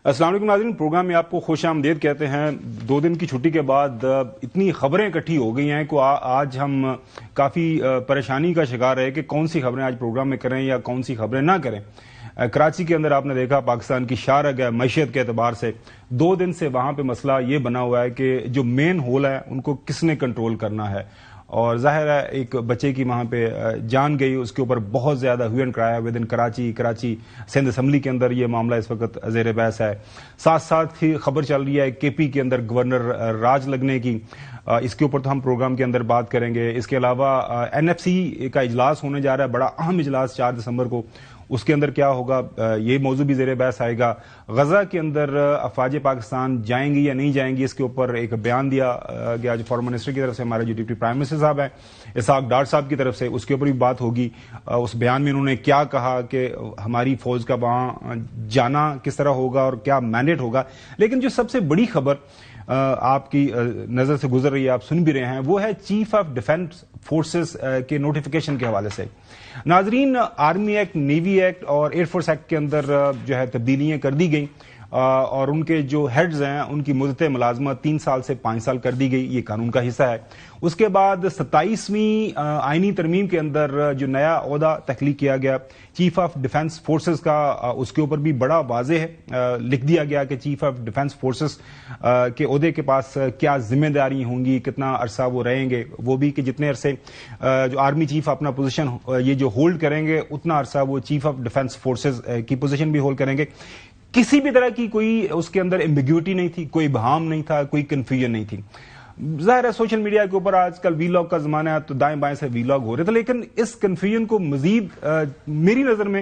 السلام علیکم ناظرین، پروگرام میں آپ کو خوش آمدید کہتے ہیں۔ 2 دن کی چھٹی کے بعد اتنی خبریں اکٹھی ہو گئی ہیں کہ آج ہم کافی پریشانی کا شکار رہے کہ کون سی خبریں آج پروگرام میں کریں یا کون سی خبریں نہ کریں۔ کراچی کے اندر آپ نے دیکھا پاکستان کی شارگ ہے معیشت کے اعتبار سے، 2 دن سے وہاں پہ مسئلہ یہ بنا ہوا ہے کہ جو مین ہول ہے ان کو کس نے کنٹرول کرنا ہے، اور ظاہر ہے ایک بچے کی وہاں پہ جان گئی، اس کے اوپر بہت زیادہ ہوئی اینڈ کرایا with in Karachi Sindh assembly کے اندر یہ معاملہ اس وقت زیر بحث ہے۔ ساتھ ساتھ ہی خبر چل رہی ہے کے پی کے اندر گورنر راج لگنے کی، اس کے اوپر تو ہم پروگرام کے اندر بات کریں گے۔ اس کے علاوہ این ایف سی کا اجلاس ہونے جا رہا ہے، بڑا اہم اجلاس 4 دسمبر کو، اس کے اندر کیا ہوگا یہ موضوع بھی زیر بحث آئے گا۔ غزہ کے اندر افواج پاکستان جائیں گی یا نہیں جائیں گی، اس کے اوپر ایک بیان دیا گیا جو فارم منسٹر کی طرف سے، ہمارے جو ڈپٹی پرائم منسٹر صاحب ہیں اسحاق ڈار صاحب کی طرف سے، اس کے اوپر بھی بات ہوگی۔ اس بیان میں انہوں نے کیا کہا کہ ہماری فوج کا وہاں جانا کس طرح ہوگا اور کیا مینڈیٹ ہوگا۔ لیکن جو سب سے بڑی خبر آپ کی نظر سے گزر رہی ہے، آپ سن بھی رہے ہیں، وہ ہے چیف آف ڈیفنس فورسز کے نوٹیفیکیشن کے حوالے سے۔ ناظرین، آرمی ایکٹ، نیوی ایکٹ اور ایئر فورس ایکٹ کے اندر جو ہے تبدیلیاں کر دی گئیں، اور ان کے جو ہیڈز ہیں ان کی مدت ملازمت 3 سال سے 5 سال کر دی گئی، یہ قانون کا حصہ ہے۔ اس کے بعد 27ویں آئینی ترمیم کے اندر جو نیا عہدہ تخلیق کیا گیا چیف آف ڈیفنس فورسز کا، اس کے اوپر بھی بڑا واضح ہے، لکھ دیا گیا کہ چیف آف ڈیفنس فورسز کے عہدے کے پاس کیا ذمہ داری ہوں گی، کتنا عرصہ وہ رہیں گے، وہ بھی کہ جتنے عرصے جو آرمی چیف اپنا پوزیشن یہ جو ہولڈ کریں گے اتنا عرصہ وہ چیف آف ڈیفنس فورسز کی پوزیشن بھی ہولڈ کریں گے۔ کسی بھی طرح کی کوئی اس کے اندر ایمبیگوٹی نہیں تھی، کوئی ابہام نہیں تھا، کوئی کنفیوژن نہیں تھی۔ ظاہر ہے سوشل میڈیا کے اوپر آج کل وی لاگ کا زمانہ ہے تو دائیں بائیں سے وی لاگ ہو رہے تھے، لیکن اس کنفیوژن کو مزید میری نظر میں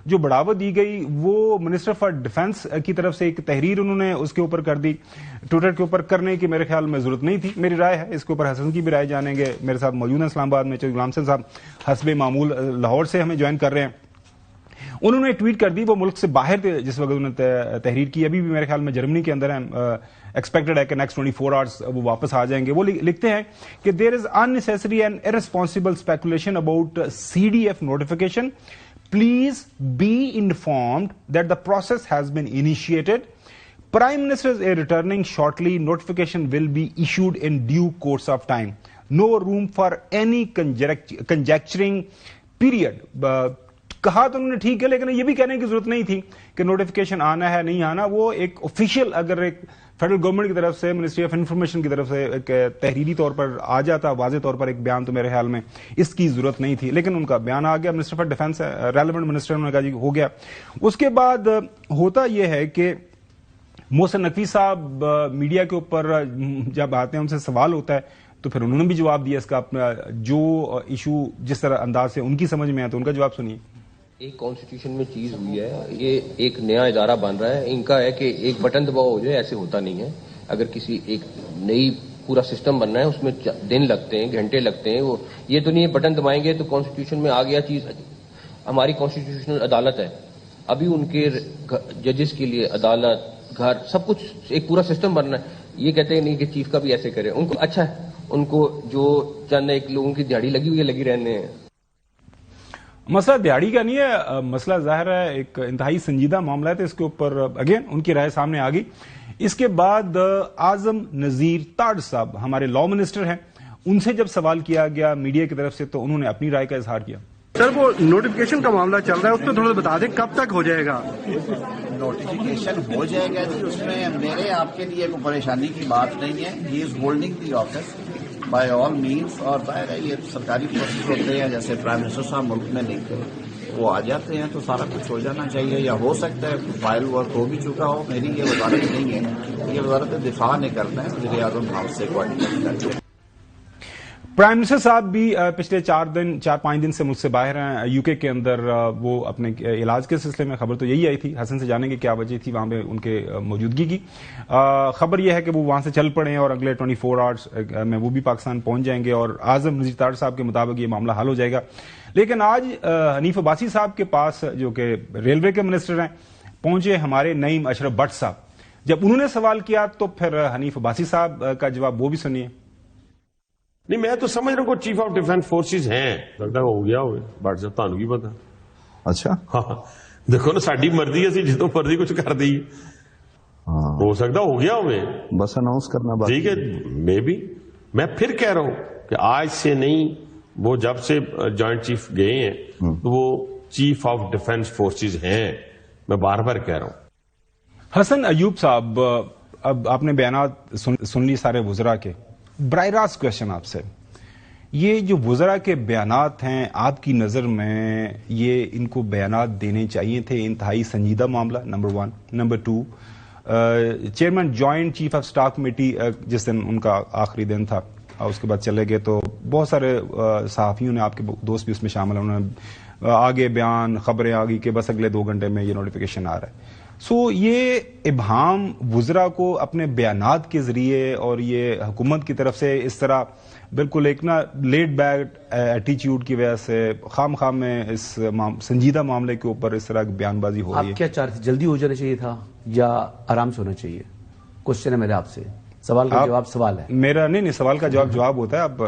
جو بڑھاوا دی گئی وہ منسٹر فار ڈیفنس کی طرف سے ایک تحریر انہوں نے اس کے اوپر کر دی، ٹویٹر کے اوپر کرنے کی میرے خیال میں ضرورت نہیں تھی۔ میری رائے ہے اس کے اوپر حسن کی بھی رائے جانیں گے، میرے ساتھ موجود ہیں اسلام آباد میں چودھری غلام حسین صاحب، حسب معمول لاہور سے ہمیں جوائن کر رہے ہیں۔ انہوں نے ٹویٹ کر دی، وہ ملک سے باہر تھے جس وقت انہوں نے تحریر کی، ابھی بھی میرے خیال میں جرمنی کے اندر ہیں، ایکسپیکٹڈ ہے کہ نیکسٹ 24 آورس وہ واپس آ جائیں گے۔ وہ لکھتے ہیں کہ دیر از unnecessary and irresponsible speculation about CDF notification. Please be informed that the process has been initiated. Prime Minister is returning shortly. Notification will be issued in due course of time. No room for any conjecturing period. کہا تو انہوں نے ٹھیک ہے، لیکن یہ بھی کہنے کی ضرورت نہیں تھی کہ نوٹیفیکیشن آنا ہے نہیں آنا۔ وہ ایک آفیشیل اگر ایک فیڈرل گورنمنٹ کی طرف سے، منسٹری آف انفارمیشن کی طرف سے ایک تحریری طور پر آ جاتا واضح طور پر ایک بیان، تو میرے خیال میں اس کی ضرورت نہیں تھی، لیکن ان کا بیان آ گیا۔ Minister for defence relevant minister نے کہا جی ہو گیا۔ اس کے بعد ہوتا یہ ہے کہ محسن نقوی صاحب میڈیا کے اوپر جب آتے ہیں ان سے سوال ہوتا ہے تو پھر انہوں نے بھی جواب دیا اس کا، اپنا جو ایشو جس طرح انداز سے ان کی سمجھ میں آیا تو ان کا جواب سنیے۔ ایک کانسٹیٹیوشن میں چیز ہوئی ہے، یہ ایک نیا ادارہ بن رہا ہے، ان کا ہے کہ ایک بٹن دباؤ ہو جائے، ایسے ہوتا نہیں ہے۔ اگر کسی ایک نئی پورا سسٹم بننا ہے اس میں دن لگتے ہیں، گھنٹے لگتے ہیں، وہ یہ تو نہیں ہے بٹن دبائیں گے تو کانسٹیٹیوشن میں آ گیا چیز۔ ہماری کانسٹیٹیوشنل عدالت ہے، ابھی ان کے ججز کے لیے عدالت، گھر، سب کچھ ایک پورا سسٹم بننا ہے۔ یہ کہتے ہیں نہیں کہ چیف کا بھی ایسے کرے، ان کو اچھا ہے، ان کو جو چند ایک لوگوں کی دیہڑی لگی ہوئی ہے لگی رہنے ہیں۔ مسئلہ دیہڑی کا نہیں ہے، مسئلہ ظاہر ہے ایک انتہائی سنجیدہ معاملہ ہے، تو اس کے اوپر اگین ان کی رائے سامنے آ گئی۔ اس کے بعد اعظم نذیر تاڑ صاحب ہمارے لا منسٹر ہیں، ان سے جب سوال کیا گیا میڈیا کی طرف سے تو انہوں نے اپنی رائے کا اظہار کیا۔ سر وہ نوٹیفیکیشن کا معاملہ چل رہا ہے، اس پہ تھوڑا بتا دیں کب تک ہو جائے گا؟ نوٹیفیکیشن ہو جائے گا جی، اس میں میرے آپ کے لیے کوئی پریشانی کی بات نہیں ہے۔ He is holding the office by all means, اور ظاہر ہے یہ سرکاری پروسیس ہوتے ہیں، جیسے پرائم منسٹر صاحب ملک میں نہیں تھے وہ آ جاتے ہیں تو سارا کچھ ہو جانا چاہیے، یا ہو سکتا ہے فائل ورک ہو بھی چکا ہو۔ میری یہ وزارت نہیں ہے، یہ وزارت دفاع نے کرنا ہے، وزیر اعظم ہاؤس سے کوارڈینیٹ کر کے۔ پرائم منسٹر صاحب بھی پچھلے 4-5 دن سے ملک سے باہر ہیں، یو کے اندر، وہ اپنے علاج کے سلسلے میں، خبر تو یہی آئی تھی، حسن سے جانیں گے کیا وجہ تھی وہاں پہ ان کے موجودگی کی۔ خبر یہ ہے کہ وہ وہاں سے چل پڑے ہیں اور اگلے 24 آورس میں وہ بھی پاکستان پہنچ جائیں گے، اور اعظم نذیر تاڑ صاحب کے مطابق یہ معاملہ حل ہو جائے گا۔ لیکن آج حنیف عباسی صاحب کے پاس جو کہ ریلوے کے منسٹر ہیں پہنچے ہمارے نعیم اشرف بٹ صاحب، جب انہوں نے سوال کیا تو پھر حنیف عباسی صاحب کا جواب وہ بھی سنیے۔ نہیں میں تو سمجھ رہا ہوں چیف آف ڈیفنس فورسز ہیں، لگتا ہے ہو گیا ہوئے بٹ صاحب تانوں کی پتا۔ اچھا ہاں دیکھو نا ساری مرضی ہے، جدوں مرضی کچھ کر دی۔ ہو سکتا ہو گیا ہوئے بس اناؤنس کرنا باقی ٹھیک ہے میں بھی میں پھر کہہ رہا ہوں کہ آج سے نہیں وہ جب سے جوائنٹ چیف گئے ہیں تو وہ چیف آف ڈیفنس فورسز ہیں میں بار بار کہہ رہا ہوں حسن ایوب صاحب اب آپ نے بیانات سن لی سارے وزراء کے براہ راست کوشچن آپ سے یہ جو وزراء کے بیانات ہیں آپ کی نظر میں یہ ان کو بیانات دینے چاہیے تھے انتہائی سنجیدہ معاملہ number 1 number 2 chairman joint chief of staff committee جس دن ان کا آخری دن تھا اس کے بعد چلے گئے تو بہت سارے صحافیوں نے آپ کے دوست بھی اس میں شامل ہیں انہوں نے آگے بیان خبریں آ گئی کہ بس اگلے 2 گھنٹے میں یہ نوٹیفیکیشن آ رہا ہے سو یہ ابہام وزراء کو اپنے بیانات کے ذریعے اور یہ حکومت کی طرف سے اس طرح بالکل ایک نا لیڈ بیک ایٹیچیوڈ کی وجہ سے خام خام میں اس سنجیدہ معاملے کے اوپر اس طرح کی بیان بازی ہو رہی ہے. آپ کیا چاہتے جلدی ہو جانا چاہیے تھا یا آرام سے ہونا چاہیے؟ کوشچن ہے میرا آپ سے. سوال کا جواب سوال ہے میرا. نہیں سوال کا جواب ہوتا ہے. آپ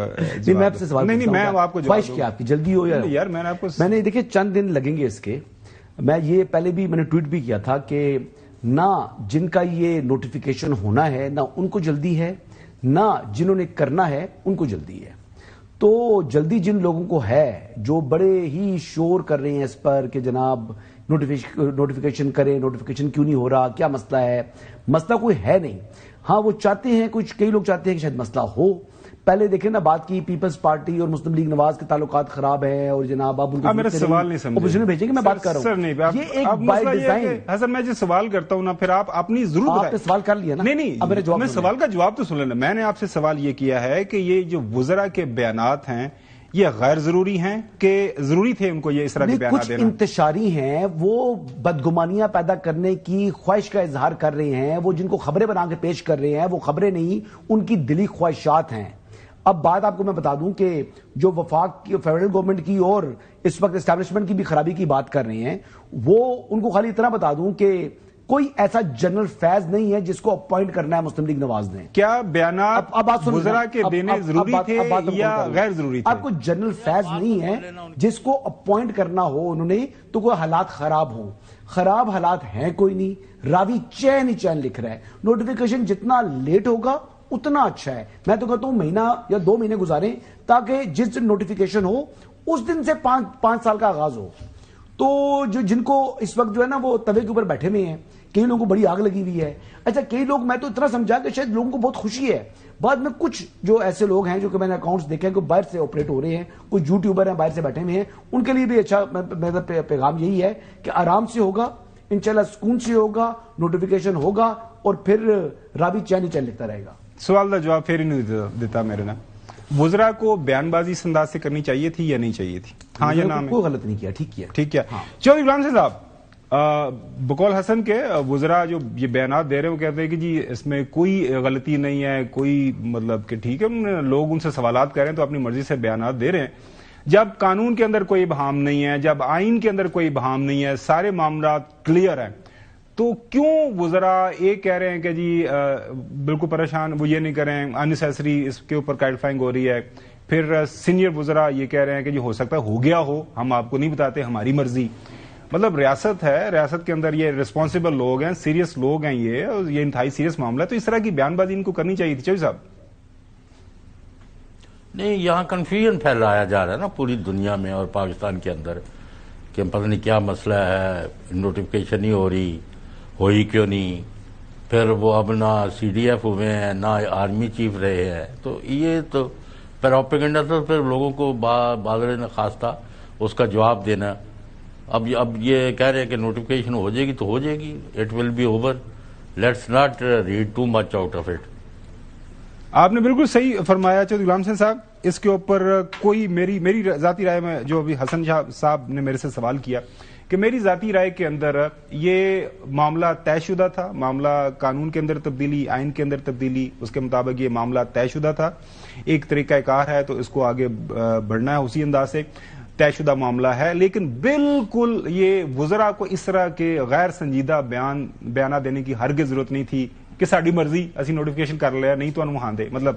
میں آپ سے سوال نہیں میں آپ کو خواہش کیا آپ کی جلدی ہو یار میں نے آپ کو میں نے دیکھیں چند دن لگیں گے اس کے. میں یہ پہلے بھی میں نے ٹویٹ بھی کیا تھا کہ نہ جن کا یہ نوٹیفیکیشن ہونا ہے نہ ان کو جلدی ہے نہ جنہوں نے کرنا ہے ان کو جلدی ہے. تو جلدی جن لوگوں کو ہے جو بڑے ہی شور کر رہے ہیں اس پر کہ جناب نوٹیفیکیشن کریں نوٹیفیکیشن کیوں نہیں ہو رہا کیا مسئلہ ہے. مسئلہ کوئی ہے نہیں. ہاں وہ چاہتے ہیں کئی لوگ چاہتے ہیں کہ شاید مسئلہ ہو. پہلے دیکھیں نا بات کی پیپلز پارٹی اور مسلم لیگ نواز کے تعلقات خراب ہیں اور جناب اب ان کو میرا سوال نہیں سمجھے اپوزیشن بھیجیں گے. میں بات کر رہا ہوں یہ ایک بائی ڈیزائن. حسن میں جو سوال کرتا ہوں نا پھر آپ اپنی ضرور آپ نے سوال کر لیا نا. نہیں میں سوال کا جواب تو سن لینا. میں نے آپ سے سوال یہ کیا ہے کہ یہ جو وزراء کے بیانات ہیں یہ غیر ضروری ہیں کہ ضروری تھے ان کو یہ اس طرح کے بیانات دینا؟ کچھ انتشاری ہیں وہ بدگمانیاں پیدا کرنے کی خواہش کا اظہار کر رہے ہیں. وہ جن کو خبریں بنا کے پیش کر رہے ہیں وہ خبریں نہیں ان کی دلی خواہشات ہیں. اب بات آپ کو میں بتا دوں کہ جو وفاق کی فیڈرل گورنمنٹ کی اور اس وقت اسٹیبلشمنٹ کی بھی خرابی کی بات کر رہے ہیں وہ ان کو خالی اتنا بتا دوں کہ کوئی ایسا جنرل فیض نہیں ہے جس کو اپوائنٹ کرنا ہے مسلم لیگ نواز نے. کیا بیانات وزراء کے دینے ضروری تھے یا غیر ضروری تھے؟ آپ کو جنرل فیض نہیں ہے جس کو اپوائنٹ کرنا ہو انہوں نے تو کوئی حالات خراب ہوں. خراب حالات ہیں کوئی نہیں. راوی چین ہی چین لکھ رہا ہے. نوٹیفیکیشن جتنا لیٹ ہوگا اتنا اچھا ہے. میں تو کہتا ہوں مہینہ یا 2 مہینے گزاریں تاکہ جس دن نوٹیفیکیشن ہو اس دن سے 5 سال کا آغاز ہو. تو جن کو اس وقت جو ہے نا وہ توے کے اوپر بیٹھے ہوئے ہیں کئی لوگوں کو بڑی آگ لگی ہوئی ہے. اچھا کئی لوگ میں تو اتنا سمجھا کہ شاید لوگوں کو بہت خوشی ہے. بعد میں کچھ جو ایسے لوگ ہیں جو کہ میں نے اکاؤنٹس دیکھے ہیں کہ باہر سے آپریٹ ہو رہے ہیں کچھ یوٹیوبر ہیں باہر سے بیٹھے ہوئے ہیں ان کے لیے بھی اچھا میرا پیغام یہی ہے کہ آرام سے ہوگا انشاءاللہ سکون سے ہوگا نوٹیفیکیشن ہوگا اور پھر راوی چین ہی چین لکھتا رہے گا. سوال کا جواب پھر ہی نہیں دیتا میرے نا. وزراء کو بیان بازی اس انداز سے کرنی چاہیے تھی یا نہیں چاہیے تھی؟ ہاں یا نام کوئی غلط نہیں کیا. ٹھیک کیا. چودھری غلام سے صاحب بقول حسن کے وزراء جو یہ بیانات دے رہے ہیں وہ کہتے ہیں کہ جی اس میں کوئی غلطی نہیں ہے کوئی مطلب کہ ٹھیک ہے لوگ ان سے سوالات کر رہے ہیں تو اپنی مرضی سے بیانات دے رہے ہیں. جب قانون کے اندر کوئی ابہام نہیں ہے جب آئین کے اندر کوئی ابہام نہیں ہے سارے معاملات کلیئر ہیں تو کیوں وزراء ایک کہہ رہے ہیں کہ جی بالکل پریشان وہ یہ نہیں کریں انیسیسری اس کے اوپر کلیریفائنگ ہو رہی ہے. پھر سینئر وزراء یہ کہہ رہے ہیں کہ جی ہو سکتا ہے ہو گیا ہو ہم آپ کو نہیں بتاتے ہماری مرضی. مطلب ریاست ہے ریاست کے اندر یہ ریسپانسبل لوگ ہیں سیریس لوگ ہیں یہ انتہائی سیریس معاملہ ہے تو اس طرح کی بیان بازی ان کو کرنی چاہیے تھی. چوہدری صاحب نہیں یہاں کنفیوژن پھیلایا جا رہا ہے نا پوری دنیا میں اور پاکستان کے اندر کہ پتہ نہیں کیا مسئلہ ہے نوٹیفیکیشن نہیں ہو رہی ہوئی کیوں نہیں. پھر وہ اب نہ سی ڈی ایف ہوئے ہیں نہ آرمی چیف رہے ہیں تو یہ تو پروپیگنڈا تو پھر لوگوں کو بادر نخواستہ اس کا جواب دینا. اب یہ کہہ رہے ہیں کہ نوٹیفیکیشن ہو جائے گی تو ہو جائے گی. It will be over. Let's not read too much out of it. آپ نے بالکل صحیح فرمایا چودھری غلام حسین صاحب. اس کے اوپر کوئی میری ذاتی رائے میں جو ابھی حسن صاحب نے میرے سے سوال کیا کہ میری ذاتی رائے کے اندر یہ معاملہ طے شدہ تھا. معاملہ قانون کے اندر تبدیلی آئین کے اندر تبدیلی اس کے مطابق یہ معاملہ طے شدہ تھا. ایک طریقہ کار ہے تو اس کو آگے بڑھنا ہے اسی انداز سے طے شدہ معاملہ ہے. لیکن بالکل یہ وزراء کو اس طرح کے غیر سنجیدہ بیانات دینے کی ہرگز ضرورت نہیں تھی کہ ساڈی مرضی اسی نوٹیفیکیشن کر لیا نہیں تو انہوں ہاں دے. مطلب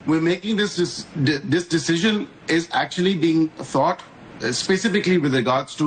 We're making this decision is actually being thought specifically with regards to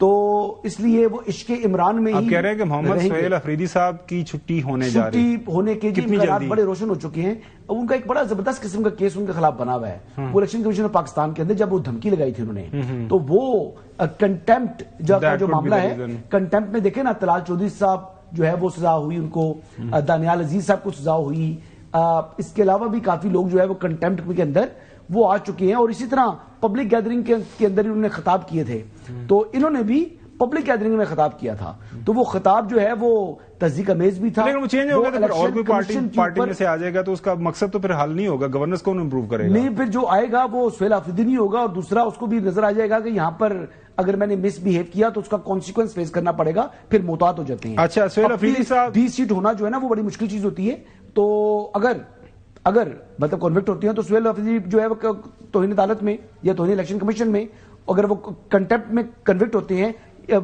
تو اس لیے وہ عشق عمران میں ہی آپ کہہ رہے ہیں کہ محمد سہیل افریدی صاحب کی چھٹی ہونے جا رہی ہے، چھٹی ہونے کے امکانات بڑے روشن ہو چکے ہیں. ان کا ایک بڑا زبردست قسم کا کیس ان کے خلاف بنا ہوا ہے. وہ الیکشن کمیشن آف پاکستان کے اندر جب وہ دھمکی لگائی تھی انہوں نے، تو وہ کنٹمپٹ کا جو معاملہ ہے، کنٹمپٹ میں دیکھیں نا، طلال چودھری صاحب جو ہے وہ سزا ہوئی ان کو، دانیال عزیز صاحب کو سزا ہوئی. اس کے علاوہ بھی کافی لوگ جو ہے وہ کنٹمپٹ کے اندر وہ آ چکے ہیں. اور اسی طرح پبلک گیدرنگ کے اندر انہوں نے خطاب کیے تھے، تو انہوں نے بھی پبلک گیدرنگ میں خطاب کیا تھا. تو وہ خطاب جو ہے وہ تصدیق امیز بھی تھا. لیکن وہ چینج ہو گیا تو پھر اور کوئی پارٹی میں سے آ جائے گا تو اس کا مقصد تو پھر حل نہیں ہوگا. گورننس کون امپروو کرے گا؟ نہیں، پھر جو آئے گا وہ سہیل افریدی نہیں ہوگا. اور دوسرا اس کو بھی نظر آ جائے گا کہ یہاں پر اگر میں نے مس بہیو کیا تو اس کا کانسیکوینس فیس کرنا پڑے گا، پھر محتاط ہو جاتے ہیں. اچھا، سہیل افریدی صاحب 20 سیٹ ہونا جو ہے نا وہ بڑی مشکل چیز ہوتی ہے. تو اگر مطلب کنوکٹ ہوتی ہیں تو سہیل افریدی جو ہے وہ توہین عدالت میں یا توہین الیکشن کمیشن میں، اگر وہ کنٹمپٹ میں کنوکٹ ہوتے ہیں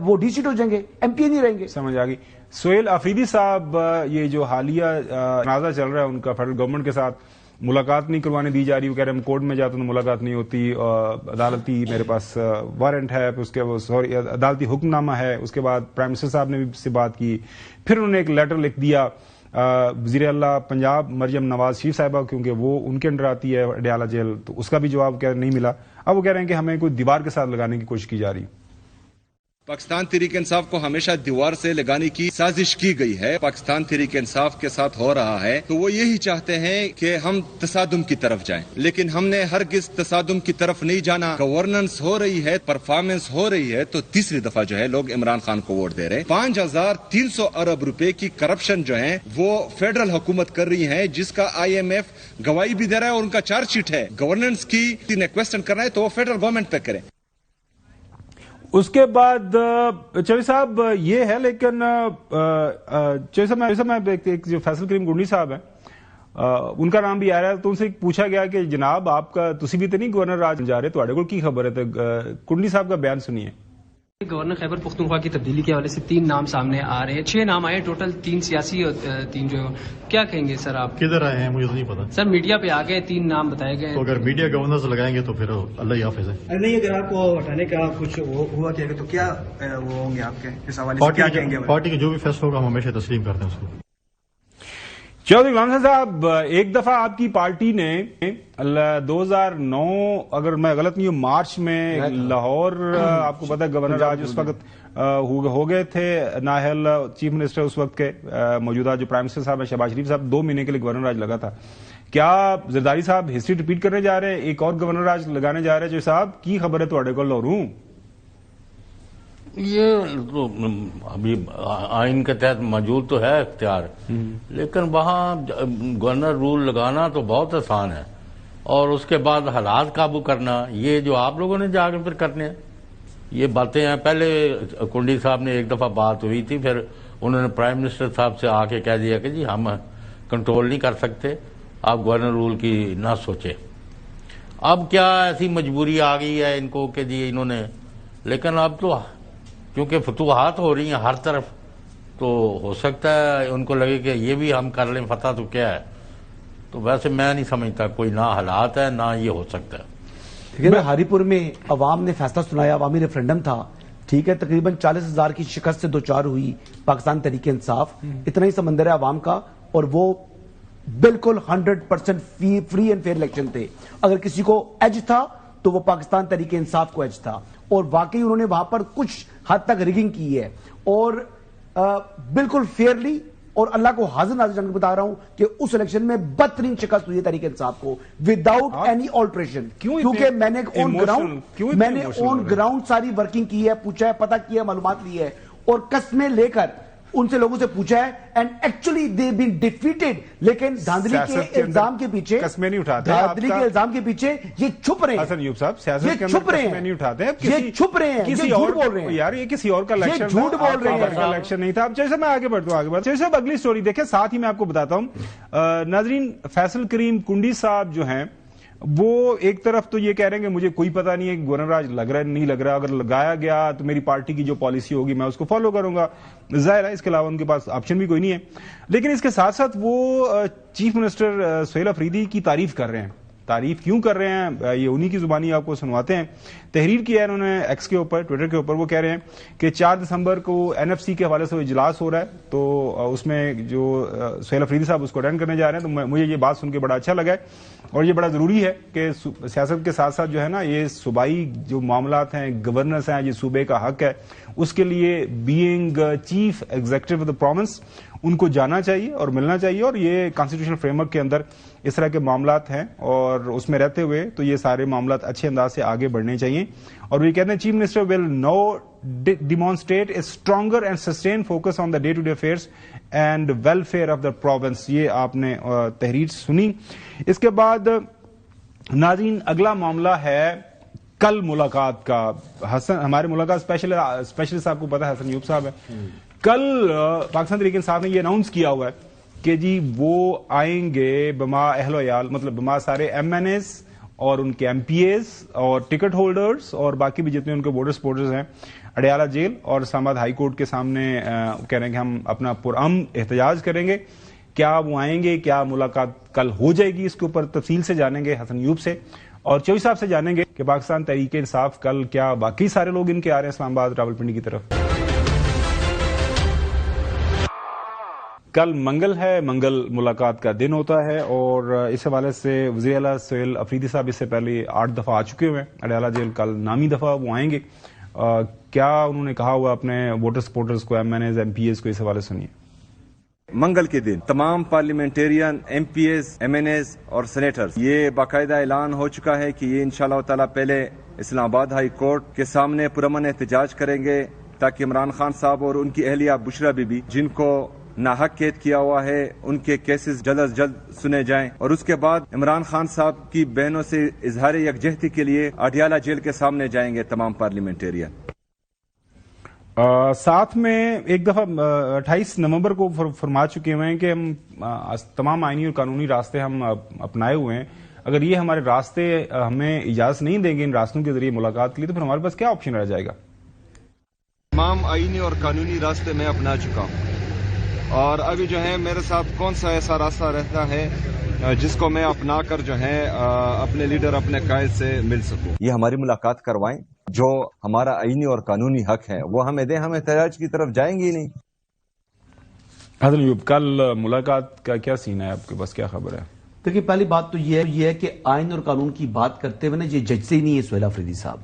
وہ ڈی سیٹ ہو جائیں گے، ایم پی نہیں رہیں گے. سمجھ آ گئی. سہیل افریدی صاحب، یہ جو حالیہ تنازع چل رہا ہے ان کا فیڈرل گورنمنٹ کے ساتھ، ملاقات نہیں کروانے دی جا رہی. وہ کہہ رہے ہیں کورٹ میں جاتا ہوں ملاقات نہیں ہوتی، عدالتی میرے پاس وارنٹ ہے، اس کے عدالتی حکم نامہ ہے. اس کے بعد پرائم منسٹر صاحب نے بھی سے بات کی، پھر انہوں نے ایک لیٹر لکھ دیا وزیر اعلیٰ پنجاب مریم نواز شریف صاحبہ، کیونکہ وہ ان کے انڈر آتی ہے اڈیالہ جیل، تو اس کا بھی جواب نہیں ملا. اب وہ کہہ رہے ہیں کہ ہمیں کوئی دیوار کے ساتھ لگانے کی کوشش کی جا رہی. پاکستان تحریک انصاف کو ہمیشہ دیوار سے لگانے کی سازش کی گئی ہے. پاکستان تحریک انصاف کے ساتھ ہو رہا ہے تو وہ یہی چاہتے ہیں کہ ہم تصادم کی طرف جائیں، لیکن ہم نے ہرگز تصادم کی طرف نہیں جانا. گورننس ہو رہی ہے، پرفارمنس ہو رہی ہے، تو تیسری دفعہ جو ہے لوگ عمران خان کو ووٹ دے رہے ہیں. 5300 ارب روپے کی کرپشن جو ہے وہ فیڈرل حکومت کر رہی ہے، جس کا IMF گواہی بھی دے رہا ہے اور ان کا چارج شیٹ ہے. گورننس کی کوشچن کرنا ہے تو وہ فیڈرل گورنمنٹ پہ کریں. اس کے بعد چوہدری صاحب یہ ہے، لیکن چوہدری صاحب ایک جو فیصل کریم گنڈی صاحب ہیں ان کا نام بھی آ رہا ہے، تو ان سے پوچھا گیا کہ جناب آپ کا تسی بھی تو نہیں گورنر راج جا رہے، تھوڑے کو کی خبر ہے؟ تو کنڈی صاحب کا بیان سنیے. گورنر خیبر پختونخوا کی تبدیلی کے حوالے سے 3 نام سامنے آ رہے ہیں. 6 نام آئے ٹوٹل، 3 سیاسی اور 3 جو. کیا کہیں گے سر آپ؟ کدھر آئے ہیں مجھے تو نہیں پتا سر. میڈیا پہ آ گئے 3 نام بتائے گئے. تو اگر میڈیا گورنر سے لگائیں گے تو پھر اللہ ہی حافظ ہے. نہیں، اگر آپ کو ہٹانے کا کچھ ہوا کیا تو کیا وہ ہوں گے آپ کے اس حوالے سے؟ کیا کہیں گے؟ پارٹی کے جو بھی فیصلہ ہوگا ہم ہمیشہ تسلیم کرتے ہیں اس کو. چودھری غلام صاحب، ایک دفعہ آپ کی پارٹی نے 2009 اگر میں غلط نہیں ہوں مارچ میں لاہور، آپ کو پتا ہے گورنر راج اس وقت ہو گئے تھے نااہل چیف منسٹر اس وقت کے، موجودہ جو پرائم منسٹر صاحب ہیں شہباز شریف صاحب، 2 مہینے کے لیے گورنر راج لگا تھا. کیا زرداری صاحب ہسٹری ریپیٹ کرنے جا رہے ہیں، ایک اور گورنر راج لگانے جا رہے ہیں؟ جو صاحب کی خبر ہے تھوڑے کو لوروں؟ یہ تو ابھی آئین کے تحت موجود تو ہے اختیار، لیکن وہاں گورنر رول لگانا تو بہت آسان ہے، اور اس کے بعد حالات قابو کرنا یہ جو آپ لوگوں نے جا کے پھر کرنے ہیں یہ باتیں ہیں. پہلے کنڈی صاحب نے ایک دفعہ بات ہوئی تھی، پھر انہوں نے پرائم منسٹر صاحب سے آ کے کہہ دیا کہ جی ہم کنٹرول نہیں کر سکتے، آپ گورنر رول کی نہ سوچیں. اب کیا ایسی مجبوری آ گئی ہے ان کو کہ جی انہوں نے، لیکن اب تو کیونکہ فتوحات ہو رہی ہیں ہر طرف، تو ہو سکتا ہے ان کو لگے کہ یہ بھی ہم کر لیں فتح تو کیا ہے. تو ویسے میں نہیں سمجھتا کوئی نہ حالات ہے نہ یہ ہو سکتا ہے. ہری پور میں عوام نے فیصلہ سنایا، عوامی ریفرنڈم تھا، ٹھیک ہے، تقریباً 40,000 کی شکست سے 2-4 ہوئی پاکستان تحریک انصاف. اتنا ہی سمندر ہے عوام کا، اور وہ بالکل 100% فری اینڈ فیئر الیکشن تھے. اگر کسی کو ایج تھا تو وہ پاکستان تحریک انصاف کو ایج تھا، اور واقعی انہوں نے وہاں پر کچھ حد تک ریگنگ کی ہے، اور بالکل فیئرلی. اور اللہ کو حاضر ناظر جان بتا رہا ہوں کہ اس الیکشن میں بدترین شکست ہوئی ہے تحریک انصاف کو وداؤٹ اینی آلٹریشن، کیونکہ میں نے آن گراؤنڈ ساری ورکنگ کی ہے، پوچھا ہے، پتہ کیا، معلومات لی ہے، اور قسمیں لے کر ان سے لوگوں سے پوچھا ہے، and actually they been defeated. لیکن دھاندلی کے الزام کے پیچھے، قسمیں نہیں اٹھاتے، دھاندلی کے الزام کے پیچھے یہ چھپ رہے ہیں. حسن ایوب صاحب، سیاست کے اندر قسمیں نہیں اٹھاتے، یہ چھپ رہے ہیں، یہ جھوٹ بول رہے ہیں. یار یہ کسی اور کا الیکشن، جھوٹ بول رہے ہیں، الیکشن نہیں تھا. اب جیسے میں آگے بڑھتا ہوں، جیسے اگلی سٹوری دیکھیں، ساتھ ہی میں آپ کو بتاتا ہوں. ناظرین، فیصل کریم کنڈی صاحب جو ہیں وہ ایک طرف تو یہ کہہ رہے ہیں کہ مجھے کوئی پتہ نہیں ہے کہ گورنر راج لگ رہا ہے نہیں لگ رہا، اگر لگایا گیا تو میری پارٹی کی جو پالیسی ہوگی میں اس کو فالو کروں گا، ظاہر ہے اس کے علاوہ ان کے پاس آپشن بھی کوئی نہیں ہے. لیکن اس کے ساتھ ساتھ وہ چیف منسٹر سہیل افریدی کی تعریف کر رہے ہیں تعریف کیوں کر رہے ہیں یہ انہی کی زبانی آپ کو سنواتے ہیں. تحریر کی ہے انہوں نے ایکس کے اوپر, ٹویٹر کے اوپر. وہ کہہ رہے ہیں کہ 4 دسمبر کو NFC کے حوالے سے اجلاس ہو رہا ہے, تو اس میں جو سہیل افریدی صاحب اس کو اٹینڈ کرنے جا رہے ہیں. تو مجھے یہ بات سن کے بڑا اچھا لگا ہے, اور یہ بڑا ضروری ہے کہ سیاست کے ساتھ ساتھ جو ہے نا یہ صوبائی جو معاملات ہیں, گورننس ہیں, یہ صوبے کا حق ہے, اس کے لیے being chief executive of the province ان کو جانا چاہیے اور ملنا چاہیے. اور یہ کانسٹیٹیوشنل فریم ورک کے اندر اس طرح کے معاملات ہیں, اور اس میں رہتے ہوئے تو یہ سارے معاملات اچھے انداز سے آگے بڑھنے چاہیے. اور وہ کہتے ہیں chief minister will now demonstrate a stronger and sustain focus on the day to day affairs and welfare of the province. یہ آپ نے تحریر سنی. اس کے بعد ناظرین اگلا معاملہ ہے کل ملاقات کا. حسن ہمارے ملاقات اسپیشلسٹ آپ کو پتا ہے حسن ایوب صاحب ہے. کل پاکستان تحریک انصاف نے یہ اناؤنس کیا ہوا ہے کہ جی وہ آئیں گے بما اہل و عیال, مطلب بما سارے MNAs اور ان کے MPAs اور ٹکٹ ہولڈرز اور باقی بھی جتنے ان کے ووٹر سپورٹرز ہیں اڈیالہ جیل اور اسلام آباد ہائی کورٹ کے سامنے کہہ رہے ہیں کہ ہم اپنا پرامن احتجاج کریں گے. کیا وہ آئیں گے, کیا ملاقات کل ہو جائے گی, اس کے اوپر تفصیل سے جانیں گے حسن ایوب سے, اور چوئی صاحب سے جانیں گے کہ پاکستان تحریک انصاف کل کیا باقی سارے لوگ ان کے آ رہے ہیں اسلام آباد راولپنڈی کی طرف. کل منگل ہے, منگل ملاقات کا دن ہوتا ہے, اور اس حوالے سے وزیر اعلیٰ سہیل افریدی صاحب اس سے پہلے 8 دفعہ آ چکے ہوئے ہیں اڈیالہ جیل. کل نامی دفعہ وہ آئیں گے. کیا انہوں نے کہا ہوا اپنے ووٹر سپورٹرز کو, MNAs MPAs کو, اس حوالے سنیے. منگل کے دن تمام پارلیمنٹرین MPAs MNAs اور سینیٹرز یہ باقاعدہ اعلان ہو چکا ہے کہ یہ انشاءاللہ تعالی پہلے اسلام آباد ہائی کورٹ کے سامنے پرامن احتجاج کریں گے, تاکہ عمران خان صاحب اور ان کی اہلیہ بشرا بی بی جن کو ناحق قید کیا ہوا ہے ان کے کیسز جلد از جلد سنے جائیں. اور اس کے بعد عمران خان صاحب کی بہنوں سے اظہار یکجہتی کے لیے اڈیالہ جیل کے سامنے جائیں گے تمام پارلیمنٹرین. ساتھ میں ایک دفعہ 28 نومبر کو فرما چکے ہوئے ہیں کہ ہم تمام آئینی اور قانونی راستے ہم اپنائے ہوئے ہیں. اگر یہ ہمارے راستے ہمیں اجازت نہیں دیں گے ان راستوں کے ذریعے ملاقات کے لیے, تو پھر ہمارے پاس کیا آپشن رہ جائے گا؟ تمام آئینی اور قانونی راستے میں اپنا چکا ہوں, اور ابھی جو ہے میرے ساتھ کون سا ایسا راستہ رہتا ہے جس کو میں اپنا کر جو ہے اپنے لیڈر اپنے قائد سے مل سکوں. یہ ہماری ملاقات کروائیں, جو ہمارا آئینی اور قانونی حق ہے وہ ہمیں دیں, ہم احتجاج کی طرف جائیں گے ہی نہیں. حسن ایوب کل ملاقات کا کیا سین ہے آپ کے پاس, کیا خبر ہے؟ دیکھیے پہلی بات تو یہ ہے کہ آئین اور قانون کی بات کرتے ہوئے نا یہ جج سے ہی نہیں ہے سہیل افریدی صاحب.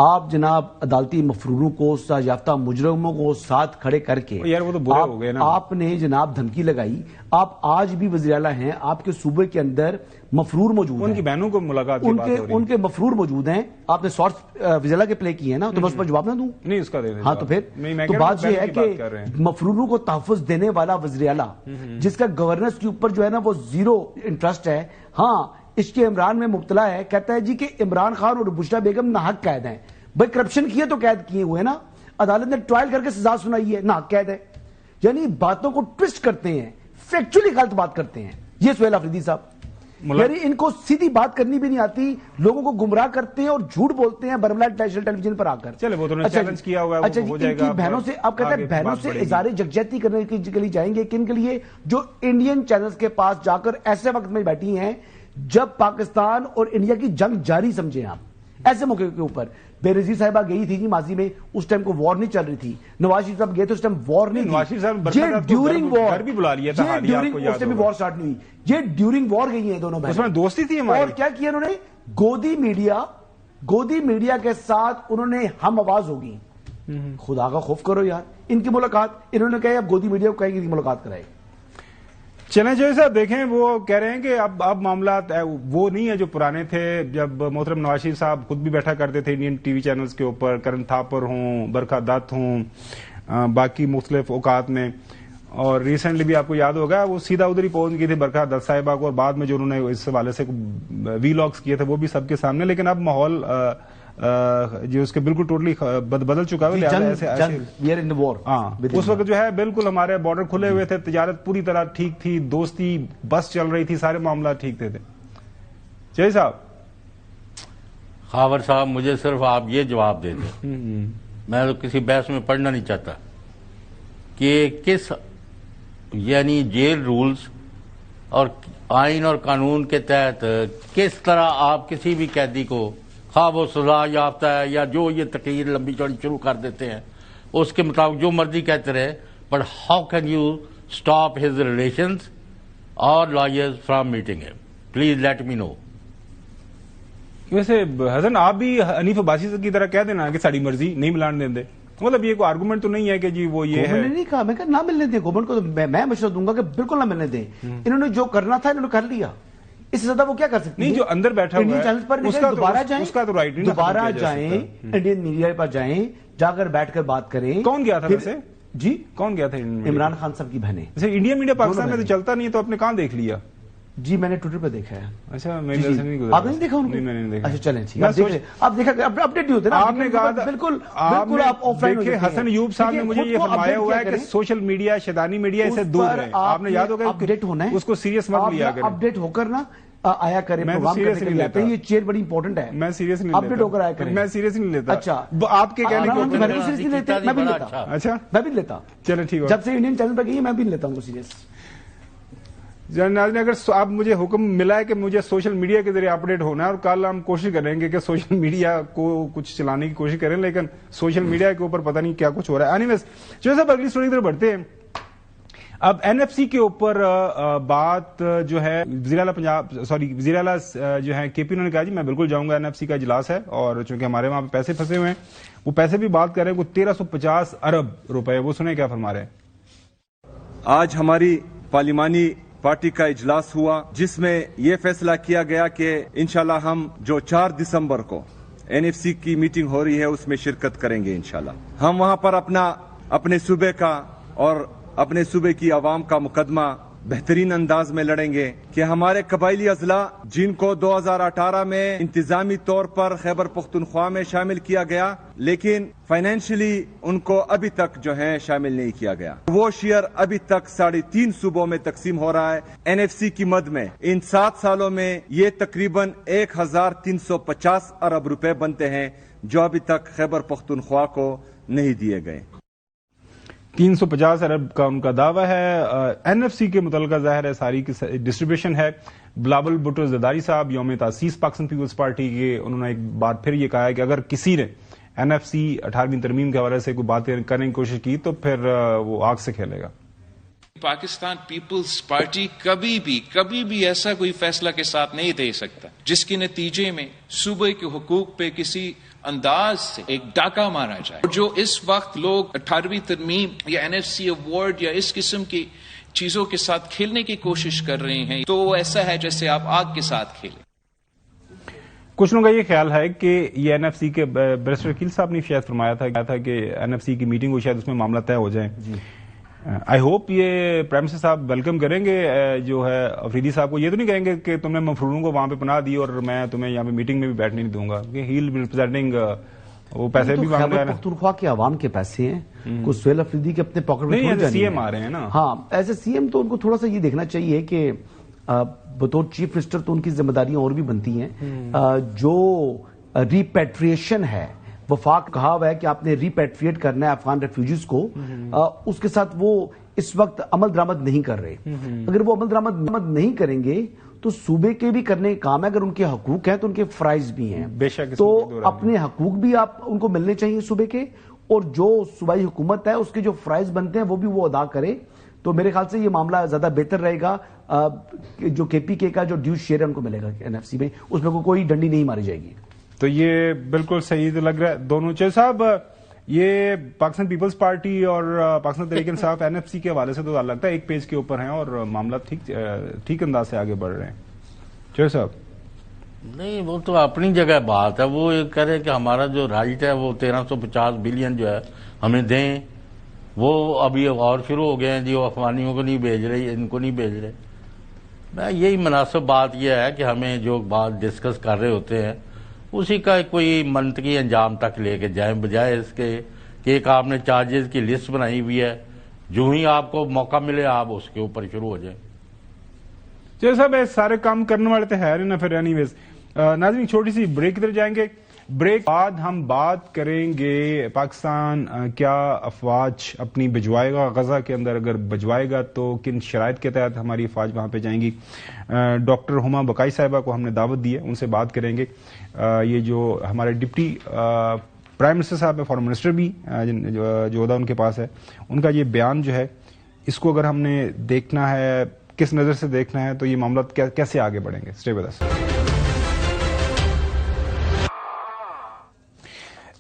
آپ جناب عدالتی مفروروں کو, سزا یافتہ مجرموں کو ساتھ کھڑے کر کے یار وہ تو برے ہو گئے نا, آپ نے جناب دھمکی لگائی. آپ آج بھی وزیر اعلیٰ ہیں, آپ کے صوبے کے اندر مفرور موجود ہیں, ان کی بہنوں کو ملاقات کی بات ہو رہی ہے, ان کے مفرور موجود ہیں. آپ نے شارٹس وزیر اعلیٰ کے پلے کیے ہیں نا, تو میں اس پر جواب نہ دوں؟ نہیں اس کا دے دیں. ہاں تو پھر تو بات یہ ہے کہ مفروروں کو تحفظ دینے والا وزیر اعلیٰ جس کا گورننس کے اوپر جو ہے نا وہ زیرو انٹرسٹ ہے, ہاں اس کے عمران میں مبتلا ہے, کہتا ہے جی کہ عمران خان اور بشرا بیگم ناحق قید ہیں. بھائی کرپشن کیے تو قید کیے ہوئے نا, عدالت نے ٹرائل کر کے سزا سنائی ہے, ناحق قید ہے. یعنی باتوں کو ٹوسٹ کرتے ہیں, فیکچولی غلط بات کرتے ہیں یہ سہیل افریدی صاحب. یعنی ان کو سیدھی بات کرنی بھی نہیں آتی, لوگوں کو گمراہ کرتے ہیں اور جھوٹ بولتے ہیں برملا نیشنل ٹیلی ویژن پر آ کر. چلے وہ تو نے چیلنج کیا ہوا ہے, وہ ہو جائے گا. بہنوں سے آپ کہتے ہیں بہنوں سے اظہار یکجہتی کرنے کے لیے جائیں گے, کن کے لیے؟ جو انڈین چینلز کے پاس جا کر ایسے وقت میں بیٹھی ہیں جب پاکستان اور انڈیا کی جنگ جاری سمجھیں آپ, ایسے موقع کے اوپر. بے نظیر صاحبہ گئی تھی جی ماضی میں, اس ٹائم کو وار نہیں چل رہی تھی. نواز شریف صاحب گئے تھے, اس ٹائم وار نہیں تھی. یہ ڈیورنگ وار بھی بلا لیا تھا, اس ٹائم وار سٹارٹ نہیں ہوئی. یہ ڈیورنگ وار گئی ہیں دونوں بہنیں, اس میں دوستی تھی ہماری. اور کیا کیا انہوں نے؟ گودی میڈیا کے ساتھ انہوں نے ہم آواز ہوگی. خدا کا خوف کرو یار, ان کی ملاقات انہوں نے کہا اب گودی میڈیا کو کہیں گے ملاقات کرائے. چلیں جو صاحب دیکھیں, وہ کہہ رہے ہیں کہ اب معاملات وہ نہیں ہے جو پرانے تھے, جب محترم نواز شریف صاحب خود بھی بیٹھا کرتے تھے انڈین ٹی وی چینلز کے اوپر, کرن تھاپر ہوں, برکھا دت ہوں, باقی مختلف اوقات میں. اور ریسنٹلی بھی آپ کو یاد ہوگا وہ سیدھا ادھر ہی پہنچ گئی تھی برکھا دت صاحبہ کو, اور بعد میں جو انہوں نے اس حوالے سے وی لاگس کیے تھے وہ بھی سب کے سامنے. لیکن اب ماحول جو اس کے بالکل ٹوٹلی بدل چکا ہے. ہاں اس وقت جو ہے بالکل ہمارے بارڈر کھلے ہوئے تھے, تجارت پوری طرح ٹھیک تھی, دوستی بس چل رہی تھی, سارے معاملات ٹھیک تھے. جی صاحب. خاور صاحب مجھے صرف آپ یہ جواب دے دیں, میں تو کسی بحث میں پڑھنا نہیں چاہتا, کہ کس یعنی جیل رولز اور آئین اور قانون کے تحت کس طرح آپ کسی بھی قیدی کو خواہ وہ سزا یافتہ ہے یا جو یہ تقریر لمبی چوڑی شروع کر دیتے ہیں اس کے مطابق جو مرضی کہتے رہے, but how can you stop his relations اور لائرز فرام میٹنگ ہم؟ پلیز لیٹ می نو. ویسے حسن آپ بھی حنیف عباسی کی طرح کہہ دینا کہ ساری مرضی نہیں ملان دیں دے, مطلب یہ کوئی آرگومنٹ تو نہیں ہے کہ جی وہ یہ ہے. میں نے نہیں کہا, میں کہا نہ ملنے دیں گورنمنٹ کو, تو میں مشورہ دوں گا کہ بالکل نہ ملنے دیں. انہوں نے جو کرنا تھا انہوں نے کر لیا, اس سے زیادہ وہ کیا کر سکتے ہیں؟ نہیں, جو اندر بیٹھا ہوا ہے اس کا دوبارہ جائیں, اس کا تو رائٹ نہیں, دوبارہ جائیں انڈین میڈیا پر جائیں, جا کر بیٹھ کر بات کریں. کون گیا تھا ویسے؟ جی کون گیا تھا؟ عمران خان صاحب کی بہنیں. انڈیا میڈیا پاکستان میں تو چلتا نہیں ہے, تو آپ نے کہاں دیکھ لیا؟ جی میں نے ٹویٹر پہ دیکھا ہے. اچھا, آپ نے دیکھا ان کو؟ میں نے دیکھا. اچھا چلیں ٹھیک ہے, آپ دیکھا اپڈیٹ نہیں ہوتے نا. آپ نے کہا بالکل بالکل آپ آف لائن دیکھیں, حسن ایوب صاحب نے مجھے یہ فرمایا ہوا ہے کہ سوشل میڈیا شیطانی میڈیا سے دور ہے. آپ نے یاد ہوگا اپڈیٹ ہونا ہے, اس کو سیریس مت لیا کریں. اپڈیٹ ہو کر نا آیا کریں, پروگرام کرنے کے لیے آتے ہیں, یہ چیئر بڑی امپورٹنٹ ہے. میں سیریس نہیں اپڈیٹ ہو کر آیا کریں. میں سیریس نہیں لیتا. اچھا, آپ کے کہنے کو میں بھی سیریس نہیں لیتا, میں بھی لیتا. اچھا, میں بھی لیتا. چلیں ٹھیک ہے, جب سے انڈین چینل پہ گئی میں بھی لیتا ہوں سیریس. ناظرین, اگر آپ مجھے حکم ملا ہے کہ مجھے سوشل میڈیا کے ذریعے اپڈیٹ ہونا ہے, اور کل ہم کوشش کریں گے کہ سوشل میڈیا کو کچھ چلانے کی کوشش کریں, لیکن سوشل میڈیا کے اوپر پتہ نہیں کیا کچھ ہو رہا ہے. اینی ویز چلو صاحب اگلی اسٹوری کی طرف بڑھتے ہیں. اب این ایف سی کے اوپر بات جو ہے وزیر اعلیٰ جو ہے کے پی, انہوں نے کہا جی میں بالکل جاؤں گا, این ایف سی کا اجلاس ہے, اور چونکہ ہمارے وہاں پہ پیسے پھنسے ہوئے ہیں, وہ پیسے بھی بات کر رہے ہیں, وہ 1350 ارب روپے. وہ سنیں کیا فرما رہے ہیں. آج ہماری پارلیمانی پارٹی کا اجلاس ہوا, جس میں یہ فیصلہ کیا گیا کہ انشاءاللہ ہم جو 4 دسمبر کو این ایف سی کی میٹنگ ہو رہی ہے اس میں شرکت کریں گے. انشاءاللہ ہم وہاں پر اپنے صوبے کا اور اپنے صوبے کی عوام کا مقدمہ بہترین انداز میں لڑیں گے کہ ہمارے قبائلی اضلاع جن کو 2018 میں انتظامی طور پر خیبر پختونخوا میں شامل کیا گیا, لیکن فائنینشلی ان کو ابھی تک جو ہے شامل نہیں کیا گیا, وہ شیئر ابھی تک 3.5 صوبوں میں تقسیم ہو رہا ہے. این ایف سی کی مد میں ان 7 سالوں میں یہ تقریباً 1350 ارب روپے بنتے ہیں, جو ابھی تک خیبر پختونخوا کو نہیں دیے گئے. 350 ارب کا ان کا دعویٰ ہے. این ایف سی کے متعلقہ ظاہر ہے ساری کی ڈسٹریبیوشن ہے. بلاول بھٹو زرداری صاحب یوم تاسیس پاکستان پیپلز پارٹی کے, انہوں نے ایک بات پھر یہ کہا ہے کہ اگر کسی نے این ایف سی 18ویں ترمیم کے حوالے سے کوئی باتیں کرنے کی کوشش کی تو پھر وہ آگ سے کھیلے گا. پاکستان پیپلز پارٹی کبھی بھی ایسا کوئی فیصلہ کے ساتھ نہیں دے سکتا جس کے نتیجے میں صوبے کے حقوق پہ کسی انداز سے ایک ڈاکہ مارا جائے. جو اس وقت لوگ 18ویں ترمیم یا این ایف سی ایوارڈ یا اس قسم کی چیزوں کے ساتھ کھیلنے کی کوشش کر رہے ہیں, تو وہ ایسا ہے جیسے آپ آگ کے ساتھ کھیلیں. کچھ لوگوں کا یہ خیال ہے کہ یہ این ایف سی کے بیرسٹر وکیل صاحب نے شاید فرمایا تھا کہ این ایف سی کی میٹنگ ہو, شاید اس میں معاملہ طے ہو جائیں. آئی ہوپ یہ پرائم منسٹر صاحب ویلکم کریں گے جو ہے افریدی صاحب کو. یہ تو نہیں کہیں گے کہ تم نے مفروروں کو وہاں پہ پناہ دی اور میں تمہیں یہاں پہ میٹنگ میں بھی بیٹھنے نہیں دوں گا, ہی ول بی ریپرزینٹنگ, وہ پیسے بھی مانگ رہے ہیں. پختونخوا کے عوام کے پیسے ہیں, کچھ سہیل افریدی کے اپنے پاکٹ میں نہیں, سی ایم آ رہے ہیں نا. ہاں, ایز اے سی ایم تو ان کو تھوڑا سا یہ دیکھنا چاہیے کہ بطور چیف منسٹر تو ان کی ذمہ داریاں اور بھی بنتی ہیں. جو ریپیٹریشن ہے, وفاق کہا ہوا ہے کہ آپ نے ریپیٹریٹ کرنا ہے افغان ریفیوجیز کو, اس کے ساتھ وہ اس وقت عمل درآمد نہیں کر رہے. اگر وہ عمل درآمد نہیں کریں گے تو صوبے کے بھی کرنے کا کام ہے, اگر ان کے حقوق ہیں تو ان کے فرائض بھی ہیں, بے شک, تو اپنے حقوق بھی آپ ان کو ملنے چاہیے صوبے کے, اور جو صوبائی حکومت ہے اس کے جو فرائض بنتے ہیں وہ بھی وہ ادا کرے. تو میرے خیال سے یہ معاملہ زیادہ بہتر رہے گا. جو کے پی کے کا جو ڈیو شیئر ہے ان کو ملے گا این ایف سی میں, اس میں کوئی ڈنڈی نہیں ماری جائے گی. تو یہ بالکل صحیح لگ رہا ہے دونوں. چل صاحب, یہ پاکستان پیپلز پارٹی اور Pakistan Tehreek Insaf N F C کے حوالے سے تو لگتا ہے ایک پیج کے اوپر ہیں اور معاملہ ٹھیک انداز سے آگے بڑھ رہے ہیں. چل صاحب, نہیں وہ تو اپنی جگہ بات ہے. وہ یہ کہہ رہے کہ ہمارا جو رائٹ ہے وہ 1350 بلین جو ہے ہمیں دیں, وہ ابھی اور شروع ہو گئے ہیں جی, وہ افغانیوں کو نہیں بھیج رہے, ان کو نہیں بھیج رہے. میں یہی مناسب بات یہ ہے کہ ہمیں جو بات ڈسکس کر رہے ہوتے ہیں اسی کا کوئی منطقی انجام تک لے کے جائیں, بجائے اس کے کہ ایک آپ نے چارجز کی لسٹ بنائی ہوئی ہے, جو ہی آپ کو موقع ملے آپ اس کے اوپر شروع ہو جائیں. چلو صاحب, سارے کام کرنے والے تو ہے نا پھر. اینی ویز ناظرین, چھوٹی سی بریک ادھر جائیں گے, بریک بعد ہم بات کریں گے پاکستان کیا افواج اپنی بھجوائے گا غزہ کے اندر، اگر بھجوائے گا تو کن شرائط کے تحت ہماری افواج وہاں پہ جائیں گی. ڈاکٹر ہما بقائی صاحبہ کو ہم نے دعوت دی ہے، ان سے بات کریں گے. یہ جو ہمارے ڈپٹی پرائم منسٹر صاحب ہے، فارن منسٹر بھی جو عہدہ ان کے پاس ہے، ان کا یہ بیان جو ہے اس کو اگر ہم نے دیکھنا ہے کس نظر سے دیکھنا ہے تو یہ معاملات کیسے آگے بڑھیں گے. Stay with us.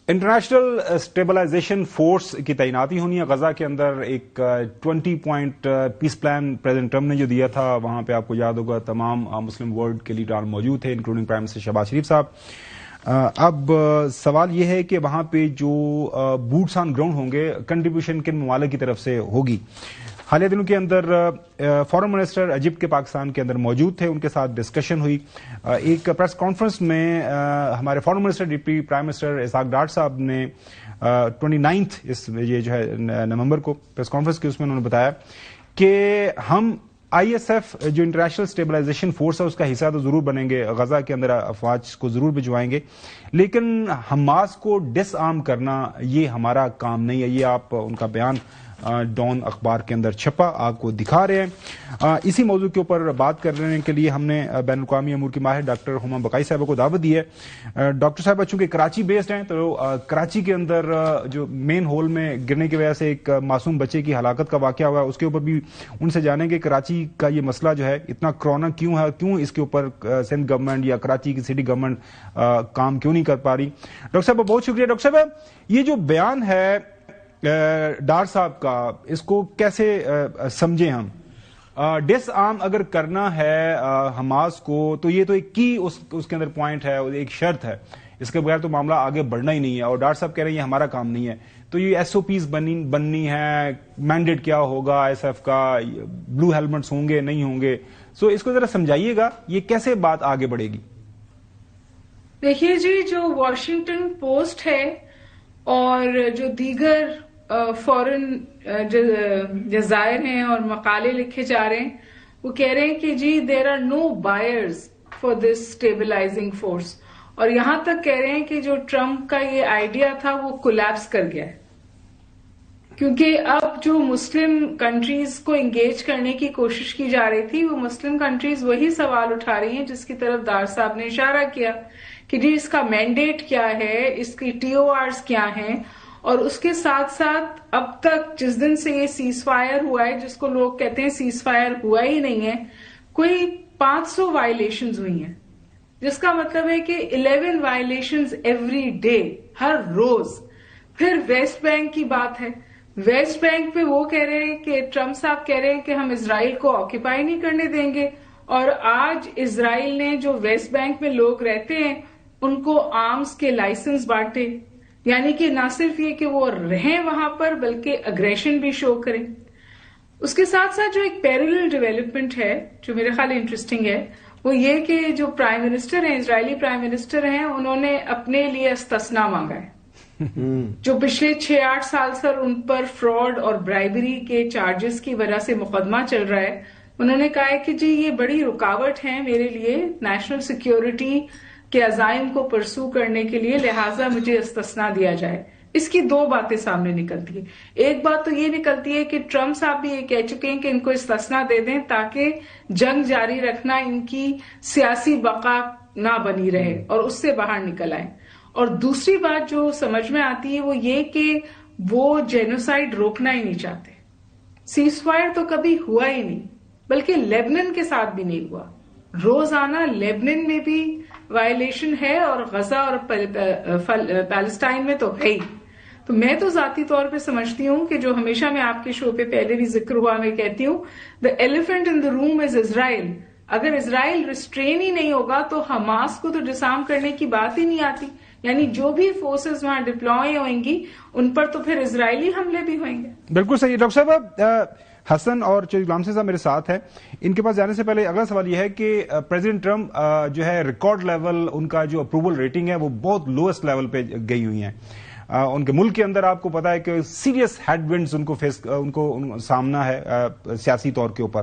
International stabilisation force کی تعیناتی ہونی ہے غزہ کے اندر. ایک 20 point peace plan president Trump نے جو دیا تھا، وہاں پہ آپ کو یاد ہوگا تمام مسلم ورلڈ کے لیڈران موجود تھے انکلوڈنگ پرائم منسٹر شہباز شریف صاحب. اب سوال یہ ہے کہ وہاں پہ جو بوٹس آن گراؤنڈ ہوں گے کنٹریبیوشن کن ممالک کی طرف سے ہوگی. حالیہ دنوں کے اندر فارن منسٹر ایجپٹ کے پاکستان کے اندر موجود تھے، ان کے ساتھ ڈسکشن ہوئی. ایک پریس کانفرنس میں ہمارے foreign minister deputy prime minister Ishaq Dar صاحب نے 29 یہ جو ہے نومبر کو پریس کانفرنس کی، اس میں انہوں نے بتایا کہ ہم ISF جو انٹرنیشنل اسٹیبلائزیشن فورس ہے اس کا حصہ تو ضرور بنیں گے، غزہ کے اندر افواج کو ضرور بھجوائیں گے، لیکن حماس کو ڈس آرم کرنا یہ ہمارا کام نہیں ہے. یہ آپ ان کا بیان ڈان اخبار کے اندر چھپا، آپ کو دکھا رہے ہیں. اسی موضوع کے اوپر بات کرنے کے لیے ہم نے بین الاقوامی امور کی ماہر ڈاکٹر ہما بقائی صاحبہ کو دعوت دی ہے. ڈاکٹر صاحبہ چونکہ کراچی بیسڈ ہیں تو کراچی کے اندر جو مین ہول میں گرنے کی وجہ سے ایک معصوم بچے کی ہلاکت کا واقعہ ہوا ہے، اس کے اوپر بھی ان سے جانیں گے کراچی کا یہ مسئلہ جو ہے اتنا کرونا کیوں ہے، کیوں اس کے اوپر سندھ گورنمنٹ یا کراچی کی سٹی گورنمنٹ کام کیوں نہیں کر پا رہی. ڈاکٹر صاحب بہت شکریہ. ڈاکٹر صاحب یہ جو بیان ہے ڈار صاحب کا، اس کو کیسے سمجھیں ہم؟ ڈس آرم اگر کرنا ہے حماس کو تو یہ تو ایک کی اس کے اندر پوائنٹ ہے، ایک شرط ہے، اس کے بغیر تو معاملہ آگے بڑھنا ہی نہیں ہے. اور ڈار صاحب کہہ رہے ہیں یہ ہمارا کام نہیں ہے، تو یہ SOPs بننی ہے، مینڈیٹ کیا ہوگا ISF کا، بلو ہیلمٹس ہوں گے نہیں ہوں گے، سو اس کو ذرا سمجھائیے گا یہ کیسے بات آگے بڑھے گی. دیکھیے جی، جو واشنگٹن پوسٹ ہے اور جو دیگر فورن جزائر ہیں اور مقالے لکھے جا رہے ہیں، وہ کہہ رہے ہیں کہ جی there are no buyers for this stabilising force, اور یہاں تک کہہ رہے ہیں کہ جو ٹرمپ کا یہ آئیڈیا تھا وہ کولیپس کر گیا ہے، کیونکہ اب جو مسلم کنٹریز کو انگیج کرنے کی کوشش کی جا رہی تھی، وہ مسلم کنٹریز وہی سوال اٹھا رہی ہیں جس کی طرف دار صاحب نے اشارہ کیا کہ جی اس کا مینڈیٹ کیا ہے، اس کی TORs کیا ہیں، اور اس کے ساتھ ساتھ اب تک جس دن سے یہ سیز فائر ہوا ہے، جس کو لوگ کہتے ہیں سیز فائر ہوا ہی نہیں ہے، کوئی 500 وائلیشنز ہوئی ہیں، جس کا مطلب ہے کہ 11 وائلیشنز ایوری ڈے، ہر روز. پھر ویسٹ بینک کی بات ہے، ویسٹ بینک پہ وہ کہہ رہے ہیں کہ ٹرمپ صاحب کہہ رہے ہیں کہ ہم اسرائیل کو آکیپائی نہیں کرنے دیں گے، اور آج اسرائیل نے جو ویسٹ بینک میں لوگ رہتے ہیں ان کو آرمز کے لائسنس بانٹے، یعنی کہ نہ صرف یہ کہ وہ رہیں وہاں پر بلکہ اگریشن بھی شو کریں. اس کے ساتھ ساتھ جو ایک پیرلل ڈیولپمنٹ ہے جو میرے خیال انٹرسٹنگ ہے، وہ یہ کہ جو پرائم منسٹر ہیں، اسرائیلی پرائم منسٹر ہیں، انہوں نے اپنے لیے استثنا مانگا ہے. جو پچھلے 6-8 سال سے ان پر فراڈ اور برائبری کے چارجز کی وجہ سے مقدمہ چل رہا ہے، انہوں نے کہا ہے کہ جی یہ بڑی رکاوٹ ہے میرے لیے نیشنل سیکیورٹی کے عزائم کو پرسو کرنے کے لیے، لہٰذا مجھے استثنا دیا جائے. اس کی 2 باتیں سامنے نکلتی ہیں. ایک بات تو یہ نکلتی ہے کہ ٹرمپ صاحب بھی یہ کہہ چکے ہیں کہ ان کو استثنا دے دیں تاکہ جنگ جاری رکھنا ان کی سیاسی بقا نہ بنی رہے اور اس سے باہر نکل آئیں. اور دوسری بات جو سمجھ میں آتی ہے وہ یہ کہ وہ جینوسائیڈ روکنا ہی نہیں چاہتے. سیز فائر تو کبھی ہوا ہی نہیں، بلکہ لیبنن کے ساتھ بھی نہیں ہوا. روزانہ لیبنن میں بھی وائلیشن ہے اور غزہ اور پیلسٹائن میں تو ہے ہی. تو میں تو ذاتی طور پہ سمجھتی ہوں کہ جو ہمیشہ میں آپ کے شو پہ پہلے بھی ذکر ہوا، میں کہتی ہوں the elephant in the room is Israel. اگر اسرائیل ریسٹرین ہی نہیں ہوگا تو حماس کو تو ڈسارم کرنے کی بات ہی نہیں آتی. یعنی جو بھی فورسز وہاں ڈپلوائے ہوئیں گی ان پر تو پھر اسرائیلی حملے بھی ہوئیں گے. بالکل صحیح. ڈاکٹر صاحب حسن اور چودھری غلام صاحب میرے ساتھ ہیں. ان کے پاس جانے سے پہلے اگلا سوال یہ ہے کہ پریزیڈنٹ ٹرمپ جو ہے ریکارڈ لیول ان کا جو اپروول ریٹنگ ہے وہ بہت لوئسٹ لیول پہ گئی ہوئی ہیں. ان کے ملک کے اندر آپ کو پتا ہے کہ سیریس ہیڈ ونڈز ان کو سامنا ہے سیاسی طور کے اوپر.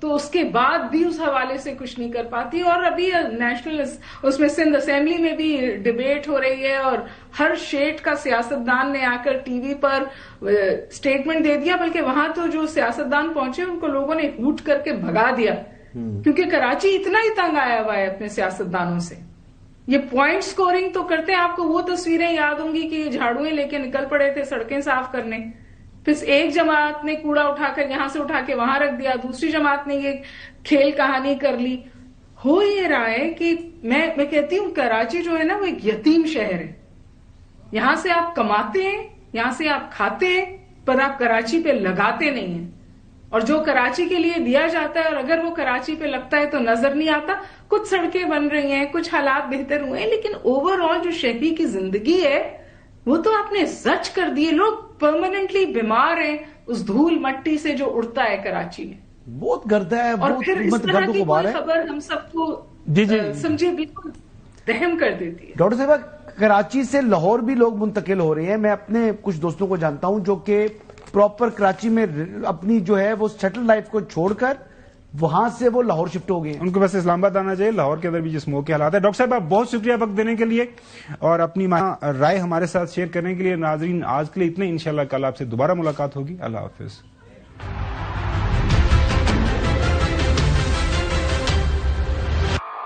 تو اس کے بعد بھی اس حوالے سے کچھ نہیں کر پاتی. اور ابھی نیشنل اس میں سندھ اسمبلی میں بھی ڈبیٹ ہو رہی ہے اور ہر شیٹ کا سیاستدان نے آ کر ٹی وی پر اسٹیٹمنٹ دے دیا, بلکہ وہاں تو جو سیاستدان پہنچے ان کو لوگوں نے ہوٹ کر کے بھگا دیا, کیونکہ کراچی اتنا ہی تنگ آیا ہوا ہے اپنے سیاستدانوں سے. یہ پوائنٹ سکورنگ تو کرتے ہیں, آپ کو وہ تصویریں یاد ہوں گی کہ یہ جھاڑویں لے کے نکل پڑے تھے سڑکیں صاف کرنے, پھر ایک جماعت نے کوڑا اٹھا کر یہاں سے اٹھا کے وہاں رکھ دیا, دوسری جماعت نے یہ کھیل کہانی کر لی. ہو یہ رہا ہے کہ میں کہتی ہوں کراچی جو ہے نا وہ ایک یتیم شہر ہے. یہاں سے آپ کماتے ہیں, یہاں سے آپ کھاتے ہیں, پر آپ کراچی پہ لگاتے نہیں ہیں. اور جو کراچی کے لیے دیا جاتا ہے اور اگر وہ کراچی پہ لگتا ہے تو نظر نہیں آتا. کچھ سڑکیں بن رہی ہیں, کچھ حالات بہتر ہوئے ہیں, لیکن اوور آل جو شہری کی زندگی ہے وہ تو آپ نے زچ کر دیے. لوگ پرماننٹلی بیمار ہیں اس دھول مٹی سے جو اڑتا ہے کراچی میں. بہت گرد ہے, اور پھر اس طرح کی کوئی خبر ہم سب کو سمجھے بالکل دہم کر دیتی ہے. ڈاکٹر صاحب, کراچی سے لاہور بھی لوگ منتقل ہو رہے ہیں. میں اپنے کچھ دوستوں کو جانتا ہوں جو کہ پراپر کراچی میں اپنی جو ہے وہ سیٹل لائف کو چھوڑ کر وہاں سے وہ لاہور شفٹ ہو گئے ہیں. ان کو ویسے اسلام آباد آنا چاہیے, لاہور کے اندر بھی جس موقع حالات ہے. ڈاکٹر صاحب آپ بہت شکریہ وقت دینے کے لیے اور اپنی رائے ہمارے ساتھ شیئر کرنے کے لیے. ناظرین آج کے لیے اتنے, انشاءاللہ کل آپ سے دوبارہ ملاقات ہوگی. اللہ حافظ.